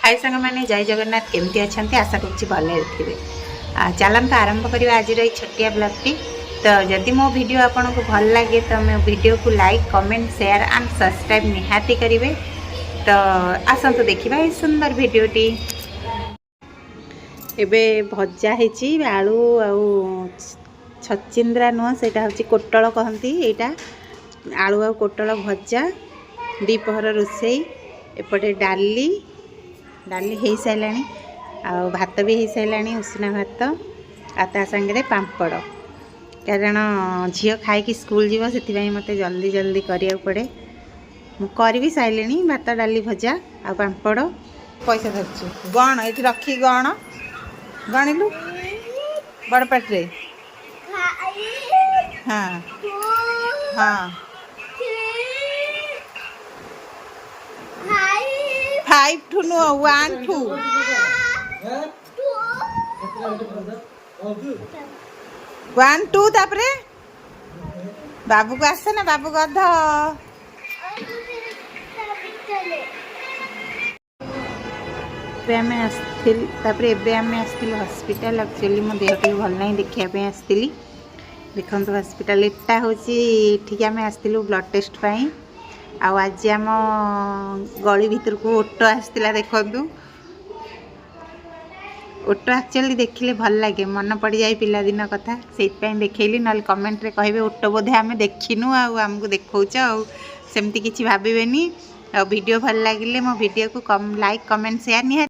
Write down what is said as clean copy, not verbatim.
हाय सांग मैंने जय जगन्नाथ केमती अच्छा आशा करुँच भले थे। चलते आरंभ करवा आज छोटिया ब्लॉगटी। तो जदि मो वीडियो आपन को भल लगे तो मो वीडियो को like comment share and subscribe निहाती करेंगे। तो आसतु देखा ये सुंदर वीडियोटी। एबे भजा होची आलू आउ छचिंद्रा नुह से कोटल कहती यहाँ आलू आउ कोटल भजा दीपहर रोसई एपटे डाली डाली हो सारा आ भात भी हो सारा उषुना भात आ सांगे पांपड़ कारण झील खाई स्कूल जीव से मत जल्दी जल्दी करिया पड़े। मुझे सारे भात डाली भजा आ पांपड़ पैसा धरचु गण ये रखी गण गणिलु बड़ पेट्रे हाँ हाँ 5 to no 1 2 1 2 तापरे बाबू को आसे ना बाबू गध आम हॉस्पिटल एक्चुअली मो देह टे भल ना देखा आसती देखो हॉस्पिटल एटा हूँ ठीक आम आसलु ब्लड टेस्ट पाई। आज आम गली भीतर को ओटो आसला देखु ओटो एक्चुअली देखिले भल लगे मन पड़ जाए पिला दिन कथा से देखली ना कमेंट रे कहे ओटो बोधे आम देखिनु आमको देखौच सेमती किसी भावेनि। वीडियो भल लगे मो वीडियो को लाइक कमेंट शेयर निहाती।